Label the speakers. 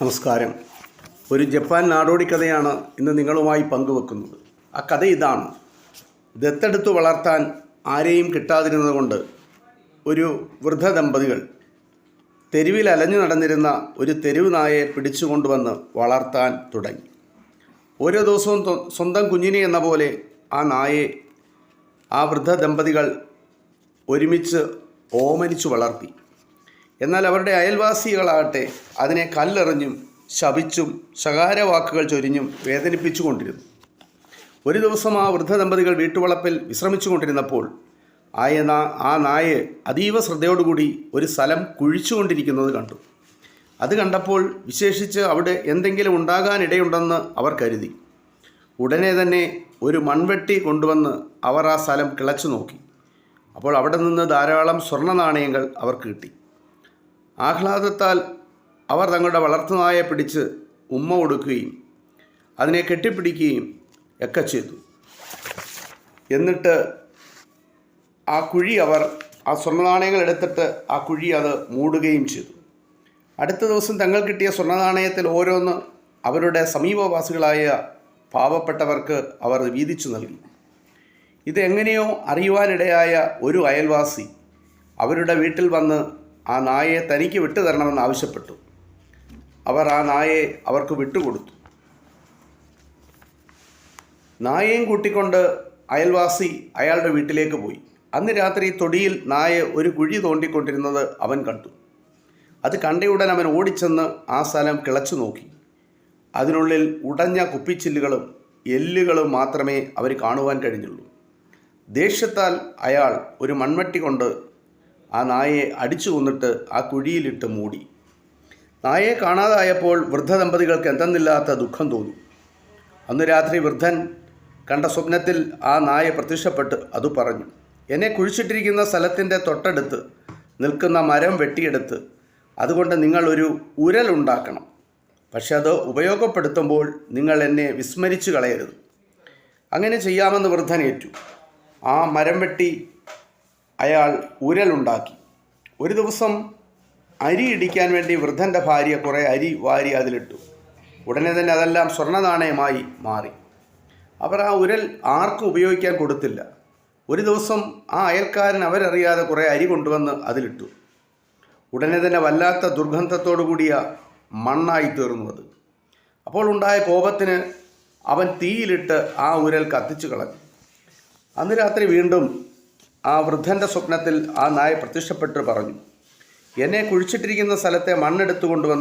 Speaker 1: നമസ്കാരം. ഒരു ജപ്പാൻ നാടോടി കഥയാണ് ഇന്ന് നിങ്ങളുമായി പങ്കുവെക്കുന്നത്. ആ കഥ ഇതാണ്. ദത്തെടുത്ത് വളർത്താൻ ആരെയും കിട്ടാതിരുന്നതുകൊണ്ട് ഒരു വൃദ്ധ ദമ്പതികൾ തെരുവിൽ അലഞ്ഞു നടന്നിരുന്ന ഒരു തെരുവ് നായയെ പിടിച്ചുകൊണ്ടുവന്ന് വളർത്താൻ തുടങ്ങി. ഓരോ ദിവസവും സ്വന്തം കുഞ്ഞിനെ എന്ന പോലെ ആ നായയെ ആ വൃദ്ധ ദമ്പതികൾ ഒരുമിച്ച് ഓമനിച്ചു വളർത്തി. എന്നാൽ അവരുടെ അയൽവാസികളാകട്ടെ അതിനെ കല്ലെറിഞ്ഞും ശപിച്ചും ശകാരവാക്കുകൾ ചൊരിഞ്ഞും വേദനിപ്പിച്ചുകൊണ്ടിരുന്നു. ഒരു ദിവസം ആ വൃദ്ധ ദമ്പതികൾ വീട്ടുവളപ്പിൽ വിശ്രമിച്ചു കൊണ്ടിരുന്നപ്പോൾ ആ നായ അതീവ ശ്രദ്ധയോടുകൂടി ഒരു സ്ഥലം കുഴിച്ചുകൊണ്ടിരിക്കുന്നത് കണ്ടു. അത് കണ്ടപ്പോൾ വിശേഷിച്ച് അവിടെ എന്തെങ്കിലും ഉണ്ടാകാനിടയുണ്ടെന്ന് അവർ കരുതി. ഉടനെ തന്നെ ഒരു മൺവെട്ടി കൊണ്ടുവന്ന് അവർ ആ സ്ഥലം കിളച്ചു നോക്കി. അപ്പോൾ അവിടെ നിന്ന് ധാരാളം സ്വർണ്ണ നാണയങ്ങൾ അവർക്ക് കിട്ടി. ആഹ്ലാദത്താൽ അവർ തങ്ങളുടെ വളർത്തുനായെ പിടിച്ച് ഉമ്മ കൊടുക്കുകയും അതിനെ കെട്ടിപ്പിടിക്കുകയും ഒക്കെ ചെയ്തു. എന്നിട്ട് ആ കുഴി ആ സ്വർണ്ണനാണയങ്ങൾ എടുത്തിട്ട് ആ കുഴി അത് മൂടുകയും ചെയ്തു. അടുത്ത ദിവസം തങ്ങൾ കിട്ടിയ സ്വർണ്ണനാണയത്തിൽ ഓരോന്ന് അവരുടെ സമീപവാസികളായ പാവപ്പെട്ടവർക്ക് അവർ വീതിച്ചു നൽകി. ഇതെങ്ങനെയോ അറിയുവാനിടയായ ഒരു അയൽവാസി അവരുടെ വീട്ടിൽ വന്ന് ആ നായയെ തനിക്ക് വിട്ടുതരണമെന്ന് ആവശ്യപ്പെട്ടു. അവർ ആ നായയെ അവർക്ക് വിട്ടുകൊടുത്തു. നായയും കൂട്ടിക്കൊണ്ട് അയൽവാസി അയാളുടെ വീട്ടിലേക്ക് പോയി. അന്ന് രാത്രി തൊടിയിൽ നായ ഒരു കുഴി തോണ്ടിക്കൊണ്ടിരുന്നത് അവൻ കണ്ടു. അത് കണ്ടയുടൻ അവൻ ഓടിച്ചെന്ന് ആ സ്ഥലം കിളച്ചു നോക്കി. അതിനുള്ളിൽ ഉടഞ്ഞ കുപ്പിച്ചില്ലുകളും എല്ലുകളും മാത്രമേ അവർ കാണുവാൻ കഴിഞ്ഞുള്ളൂ. ദേഷ്യത്താൽ അയാൾ ഒരു മൺവെട്ടി കൊണ്ട് ആ നായയെ അടിച്ചു കൊന്നിട്ട് ആ കുഴിയിലിട്ട് മൂടി. നായയെ കാണാതായപ്പോൾ വൃദ്ധ ദമ്പതികൾക്ക് എന്തെന്നില്ലാത്ത ദുഃഖം തോന്നി. അന്ന് രാത്രി വൃദ്ധൻ കണ്ട സ്വപ്നത്തിൽ ആ നായ പ്രത്യക്ഷപ്പെട്ട് അത് പറഞ്ഞു, എന്നെ കുഴിച്ചിട്ടിരിക്കുന്ന സ്ഥലത്തിൻ്റെ തൊട്ടടുത്ത് നിൽക്കുന്ന മരം വെട്ടിയെടുത്ത് അതുകൊണ്ട് നിങ്ങൾ ഒരു ഉരലുണ്ടാക്കണം. പക്ഷെ അത് ഉപയോഗപ്പെടുത്തുമ്പോൾ നിങ്ങൾ എന്നെ വിസ്മരിച്ചു കളയരുത്. അങ്ങനെ ചെയ്യാമെന്ന് വൃദ്ധൻ ഏറ്റു. ആ മരം വെട്ടി അയാൾ ഉരലുണ്ടാക്കി. ഒരു ദിവസം അരി ഇടിക്കാൻ വേണ്ടി വൃദ്ധൻ്റെ ഭാര്യ കുറേ അരി വാരി അതിലിട്ടു. ഉടനെ തന്നെ അതെല്ലാം സ്വർണ്ണ നാണയമായി മാറി. അവർ ആ ഉരൽ ആർക്കും ഉപയോഗിക്കാൻ കൊടുത്തില്ല. ഒരു ദിവസം ആ അയൽക്കാരൻ അവരറിയാതെ കുറേ അരി കൊണ്ടുവന്ന് അതിലിട്ടു. ഉടനെ തന്നെ വല്ലാത്ത ദുർഗന്ധത്തോടു കൂടിയ മണ്ണായി തീർന്നു അത്. അപ്പോൾ ഉണ്ടായ കോപത്തിന് അവൻ തീയിലിട്ട് ആ ഉരൽ കത്തിച്ചു കളഞ്ഞു. അന്ന് രാത്രി വീണ്ടും ആ വൃദ്ധൻ്റെ സ്വപ്നത്തിൽ ആ നായ പ്രത്യക്ഷപ്പെട്ട് പറഞ്ഞു, എന്നെ കുഴിച്ചിട്ടിരിക്കുന്ന സ്ഥലത്തെ മണ്ണെടുത്തു കൊണ്ടുവന്ന്